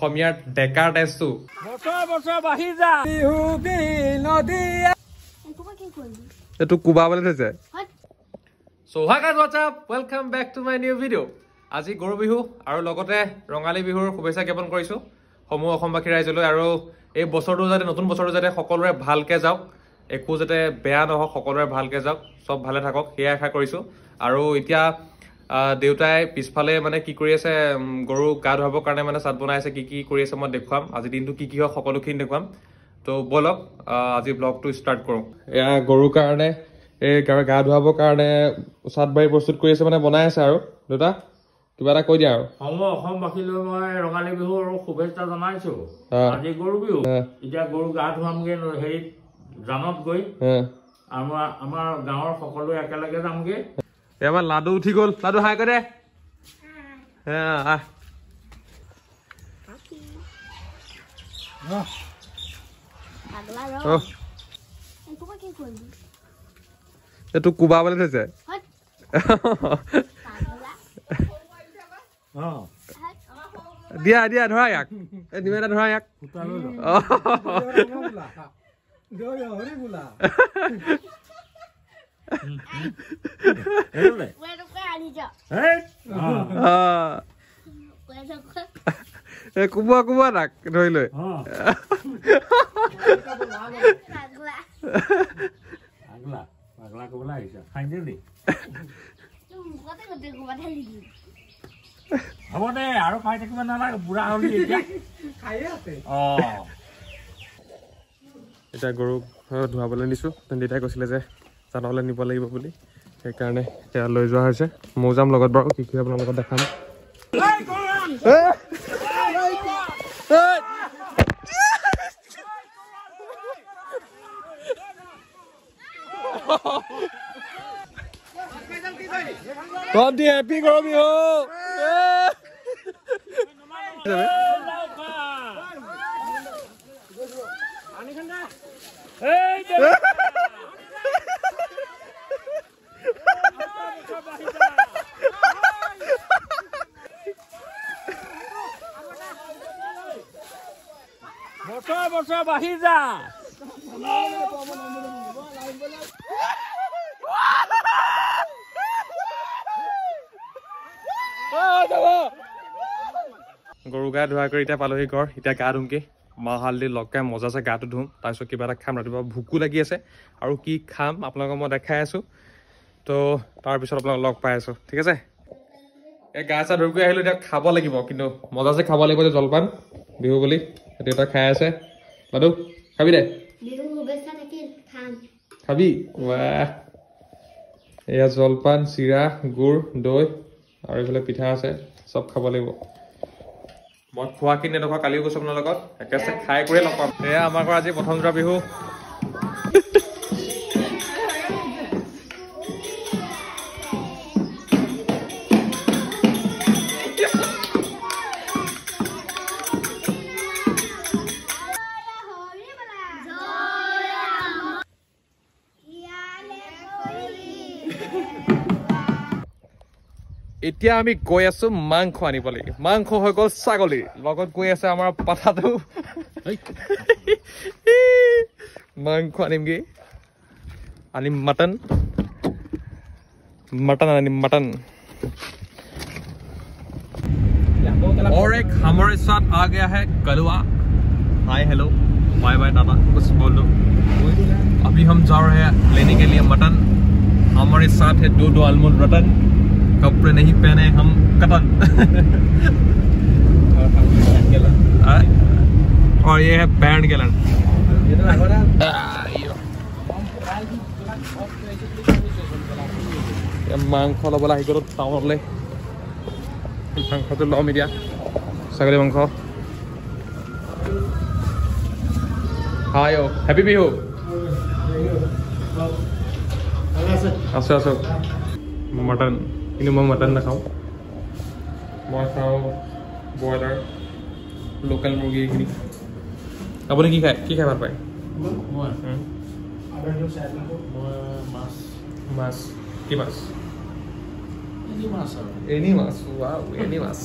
অসমীয়াৰ ডেকাৰ টেষ্টটো বছৰ বছৰ বাঢ়ি যা বিহু নদী এইটো কুবাবলৈ থৈছে So hi guys, what's up? Welcome back to my new video. আজি গৰু বিহু আৰু লগতে ৰঙালী বিহুৰ শুভেচ্ছা জ্ঞাপন কৰিছো সমূহ অসমবাসী ৰাইজলৈ আৰু এই বছৰটো যাতে নতুন বছৰটো যাতে সকলোৰে ভালকে যাওক একো যাতে বেয়া নহওক সকলোৰে ভালকে যাওক সব ভালে থাকক হেয়া আশা কৰিছো আৰু এতিয়া দেউতাই পিছফালে মানে কি কৰি আছে গৰু গা ধুৱাবৰ কাৰণে মানে সাত বনাই আছে কি কৰি আছে মই দেখুৱাম আজি দিনটো কি হয় সকলোখিনি দেখুৱাম তো বলক আজি ব্লগটো ষ্টাৰ্ট কৰো এয়া গৰুৰ কাৰণে এই গা ধুৱাবৰ কাৰণে সাত বাৰি প্ৰস্তুত কৰি আছে মানে বনাই আছে আৰু দেউতা কিবা এটা কৈ দিয়া আৰু অসমবাসীলৈ মই ৰঙালী বিহুৰ শুভেচ্ছা জনাইছো আজি গৰু বিহু এতিয়া গৰু গা ধুৱামগে হেৰিত জানত গৈ আমাৰ গাঁৱৰ সকলো একেলগে যামগে এবাৰ লাডু উঠি গ'ল লাডু হাই কৰে এইটো কুবাবলৈ থৈছে দিয়া দিয়া ধৰা ইয়াক নিমে এটা ধৰা ইয়াক কুবোৱা কুবোৱা তাক ধৰি লৈ হ'ব দে আৰু খাই থাকিব নালাগে বুঢ়া হলি এতিয়া গৰুক ধুৱাবলৈ নিছো দেউতাই কৈছিলে যে জানলৈ নিব লাগিব বুলি সেইকাৰণে সেয়া লৈ যোৱা হৈছে ময়ো যাম লগত বাৰু কি আপোনাৰ লগত দেখাম Tony, happy guru bihu. বছৰ বছৰ বাঢ়ি যা গৰু গা ধোৱা কৰি এতিয়া পালোহি ঘৰ এতিয়া গা ধুমকে মাহ হালধি লগাই মজাছে গাটো ধুম তাৰপিছত কিবা এটা খাম ৰাতিপুৱা ভোকো লাগি আছে আৰু কি খাম আপোনালোকক মই দেখাই আছো তো তাৰপিছত আপোনালোকক লগ পাই আছো ঠিক আছে এই গা চা ধুই আহিলো এতিয়া খাব লাগিব কিন্তু মজাছে খাব লাগিব যে জলপান বিহু বুলি দেউতা খাই আছে লাডু খাবি দে খাবি ৱাহ এয়া জলপান চিৰা গুড় দৈ আৰু এইফালে পিঠা আছে সব খাব লাগিব মই খোৱাখিনি নেদেখুৱা কালিও কৈছো আপোনাৰ লগত একেছে খাই কৰি লগ পাম এয়া আমাৰ ঘৰ আজি প্ৰথম যোৱা বিহু এতিয়া আমি গৈ আছো মাংস আনিবলৈ মাংস হৈ গ'ল ছাগলী লগত গৈ আছে আমাৰ পাঠাটো মাংস আনিমগে আনিম মটন আনিম মটन और एक हमारे साथ आ गया है कलवा हाय हेलो बाय बाय टाटा कुछ बोल दो अभी हम जा रहे हैं लेने के लिए मटन हमारे साथ है दो अलमोल रतन कपड़े नहीं पहने हम कतन और ये है बैंड गैलन মাংস ল'বলৈ আহি গ'লো টাউনলৈ মাংসটো ল'ম এতিয়া ছাগলী মাংস হাই অ' হেপী বিহু আছো আছো মটন কিন্তু মই মটন নাখাওঁ মই খাওঁ ব্ৰইলাৰ লোকেল মুৰ্গী এইখিনি আপুনি কি খাই ভাল পায় মাছ কি মাছ Any mas, wow, any mas.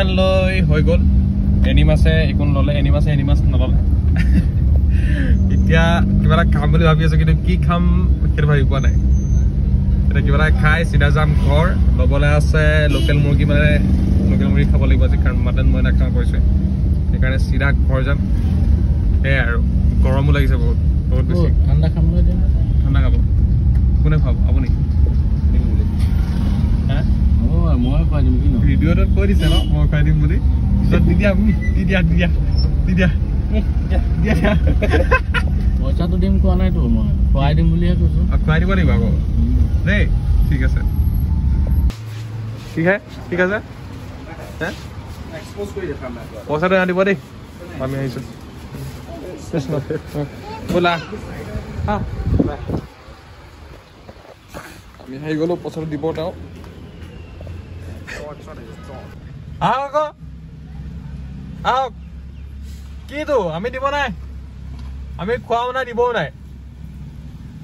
Chicken লৈ হৈ গ'ল এনি মাছে একো নল'লে এনি মাছ নল'লে এতিয়া কিবা এটা খাম বুলি ভাবি আছো কিন্তু কি খাম সেইটো ভাবি পোৱা নাই এতিয়া কিবা এটা খাই চিধা যাম ঘৰ ল'বলৈ আছে লোকেল মুৰ্গী মানে লোকেল মুৰ্গী খাব লাগিব আজি কাৰণ মাটন মই নাখাওঁ কৈছে সেইকাৰণে চিধা ঘৰ যাম সেয়াই আৰু গৰমো লাগিছে বহুত বেছি ঠাণ্ডা খাবলৈ ঠাণ্ডা খাব কোনে খাব আপুনি মই খুৱাই দিম কি ন ভিডিঅ'টোত কৈ দিছে ন মই খুৱাই দিম বুলি পিছত দিয়া পইচাটো দিম কোৱা নাইতো মই খুৱাই দিম বুলিহে কৈছো খুৱাই দিব লাগিব আকৌ দেই ঠিক আছে ঠিক আছে পইচাটো আনি দিব দেই আমি আহিছোঁ ব'লা আমি আহি গ'লো পইচাটো দিব তেওঁ আহক কিটো আমি দিব নাই আমি খোৱাও নাই দিবও নাই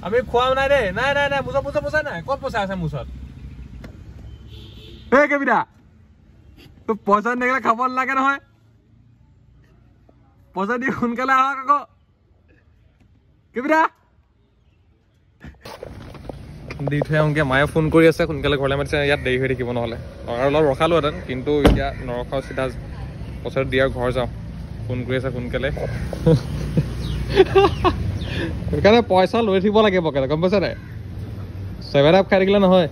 আমি খোৱাও নাই দেই নাই পইচা নাই ক'ত পইচা আছে মোৰ ওচৰত এই কেবিদা তোৰ পইচা নিদিলে খাব নালাগে নহয় পইচা দি সোনকালে আহক আকৌ কেবিদা দি থৈ আহোঁগৈ মায়ে ফোন কৰি আছে সোনকালে ঘৰলৈ মাতিছে ইয়াত দেৰি হৈ থাকিব নহ'লে আৰু অলপ ৰখালোহেঁতেন কিন্তু এতিয়া নৰখাওঁ চিধা পইচাটো দি আৰু ঘৰ যাওঁ ফোন কৰি আছে সোনকালে সেইকাৰণে পইচা লৈ থাকিব লাগে পকেটত গম পাইছা নাই 7 আপ খাই থাকিলে নহয়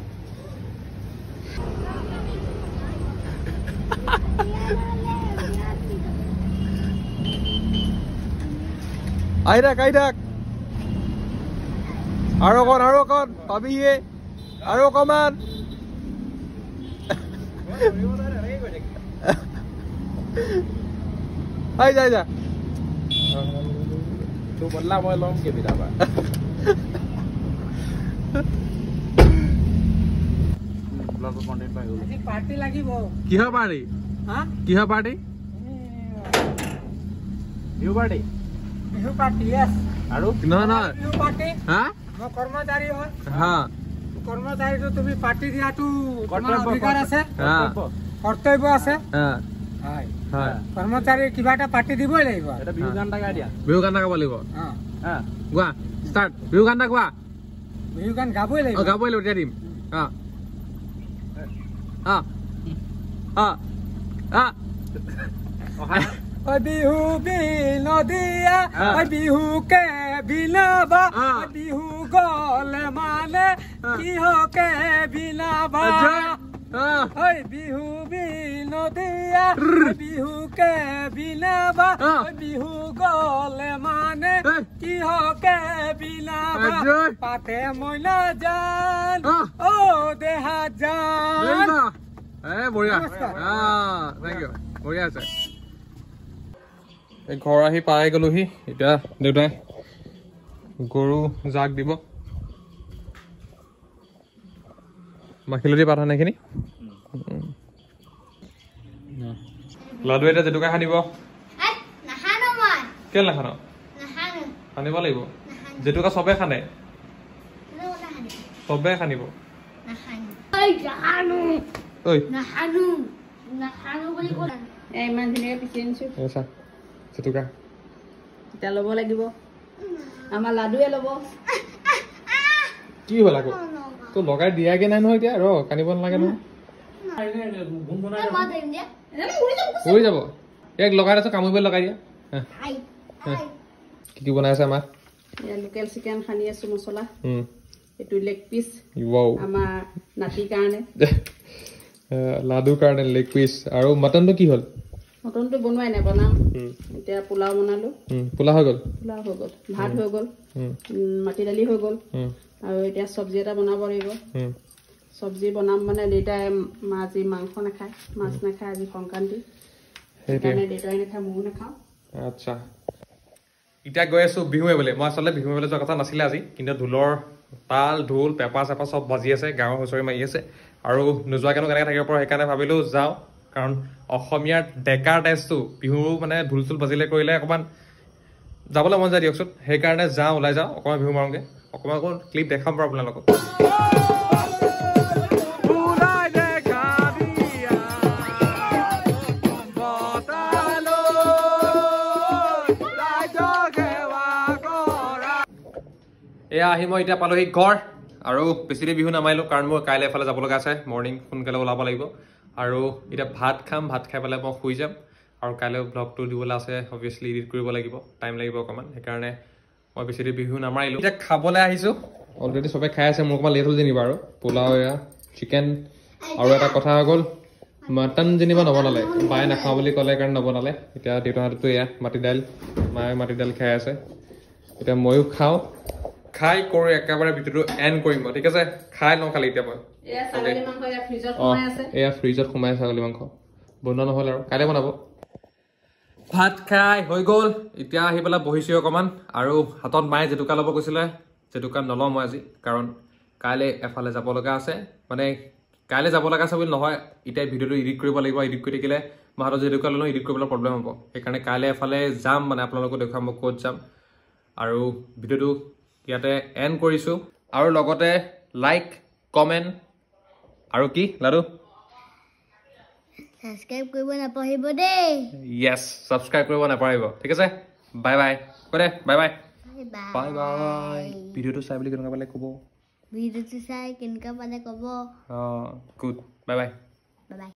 আহি থাক আৰু অকণ পাবিহিয়ে আৰু অকণমান যা তোৰ বদলা মই ল'ম কেইবিটাবা পাৰ্টি লাগিব কিহৰ party Bihu party Bihu party য়েছ আৰু নহয় বিহু পাৰ্টি হা মই কৰ্মচাৰী হয় হা কৰ্মচাৰীটো তুমি পাৰ্টি দিয়াটো তোমাৰ অধিকাৰ আছে হা কৰ্তব্য আছে হা হয় হয় কৰ্মচাৰী কিবা এটা পাৰ্টি দিবই লাগিব এটা বিহু গান এটা গাই দিয়া বিহু গান গাব লাগিব হা গোৱা ষ্টাৰ্ট বিহু গান এটা গোৱা বিহু গান গাবই লাগিব গাবই লাগিব তেতিয়া দিম বিহু বিনদিয়া বিহুকে বিনাবা বিহু গলে মানে কিহকে বিনাবা বিহু বিনদিয়া বিহুকে বিনাবা বিহু গলে মানে কিহকে বিনাবা পাতে মইনা জান অ দেহা জান বঢ়িয়া থেংক ইউ বঢ়িয়া আছে ঘৰ আহি পাই গ'লোহি এতিয়া দেউতাই গৰু জাক দিব মাখিলতি পাত এইখিনি লাডু এতিয়া জেতুকা সানিব কেলে নাখান সানিব লাগিব জেতুকা চবে সানে চবে সানিব ইমান ধুনীয়াকে পিচি আনিছো জেতুকা এতিয়া ল'ব লাগিব আমাৰ লাডুৱে ল'ব কি হ'ল আকৌ তো লগাই দিয়াগে নাই নহয় এতিয়া ৰ কানিব নালাগে নহয় হৈ যাব ইয়াক লগাই আছো কামুৰিব লগাই দিয়া কি বনাই আছে আমাৰ লোকেল চিকেন সানি আছো মছলা এইটো লেগ পিচ ৱাও আমাৰ নাতিৰ কাৰণে লাডুৰ কাৰণে লেগ পিচ আৰু মটনটো কি হ'ল মটনটো বনোৱাই নাই বনাম এতিয়া পোলাও বনালো পোলাও হৈ গ'ল ভাত হৈ গ'ল মাটি দালি হৈ গ'ল আৰু এতিয়া চব্জি এটা বনাব লাগিব চব্জি বনাম মানে দেউতাই আজি মাংস নাখায় মাছ নাখায় আজি সংক্ৰান্তি সেইকাৰণে দেউতাই নাখায় ময়ো নাখাওঁ আচ্ছা এতিয়া গৈ আছো বিহু মাৰিবলৈ মই আচলতে বিহু মাৰিবলৈ যোৱা কথা নাছিলে আজি কিন্তু ঢোলৰ তাল ঢোল পেঁপা চেপা চব বাজি আছে গাঁৱৰ হুঁচৰি মাৰি আছে আৰু নোযোৱাকেনো কেনেকৈ থাকিব পাৰোঁ সেইকাৰণে ভাবিলোঁ যাওঁ কাৰণ অসমীয়াৰ ডেকাৰ টেষ্টটো বিহু মানে ঢোল চোল বাজিলে কৰিলে অকণমান যাবলৈ মন যায় দিয়কচোন সেইকাৰণে যাওঁ ওলাই যাওঁ অকণমান বিহু মাৰোঁগৈ অকণমান ক্লিপ দেখাম বাৰু আপোনালোকক এয়া আহি মই এতিয়া পালোহি ঘৰ আৰু বেছি দেৰি বিহু নামাৰিলোঁ কাৰণ মোৰ কাইলৈ এফালে যাব লগা আছে মৰ্ণিং সোনকালে ওলাব লাগিব আৰু এতিয়া ভাত খাম ভাত খাই পেলাই মই শুই যাম আৰু কাইলৈ ব্লগটো দিবলৈ আছে অবভিয়াছলি এডিট কৰিব লাগিব টাইম লাগিব অকণমান সেইকাৰণে মই বেছি দেৰি বিহু নামাৰিলোঁ এতিয়া খাবলৈ আহিছোঁ অলৰেডি চবে খাই আছে মোৰ অকণমান লেট হ'ল যেনিবা আৰু পোলাও এয়া চিকেন আৰু এটা কথা হৈ গ'ল মটন যেনিবা নবনালে বায়ে নাখাওঁ বুলি ক'লে কাৰণে নবনালে এতিয়া দেউতাহঁতেতো এয়া মাটি দাইল মায়ে মাটি দাইল খাই আছে এতিয়া ময়ো খাওঁ খাই কৰি একেবাৰে ভিডিঅ'টো এণ্ড কৰিম মই ঠিক আছে খাই লওঁ খালি এতিয়া মই এয়া ফ্ৰিজত সোমাই ছাগলী মাংস বনোৱা নহ'ল আৰু কাইলৈ বনাব ভাত খাই হৈ গ'ল এতিয়া আহি পেলাই বহিছোঁ অকণমান আৰু হাতত মায়ে জেতুকা ল'ব কৈছিলে জেতুকা নলওঁ মই আজি কাৰণ কাইলৈ এফালে যাব লগা আছে মানে কাইলৈ যাব লগা আছে বুলি নহয় এতিয়া ভিডিঅ'টো এডিট কৰিব লাগিব এডিট কৰি থাকিলে মই হাতত জেতুকা ল'লোঁ এডিট কৰিবলৈ প্ৰব্লেম হ'ব সেইকাৰণে কাইলৈ এফালে যাম মানে আপোনালোকক দেখুৱাম মই ক'ত যাম আৰু ভিডিঅ'টো ইয়াতে এণ্ড কৰিছোঁ আৰু লগতে লাইক কমেণ্ট আৰু কি লাডু সাবস্ক্ৰাইব কৰিব নাপাহৰিব দেই য়েছ ছাবস্ক্ৰাইব কৰিব নাপাহৰিব ঠিক আছে বাই বাই কৈ দে বাই বাই বাই বাই ভিডিঅ'টো চাই বুলি কেনেকুৱা পালে ক'ব ভিডিঅ'টো চাই কেনেকুৱা পালে ক'ব অঁ good bye bye bye bye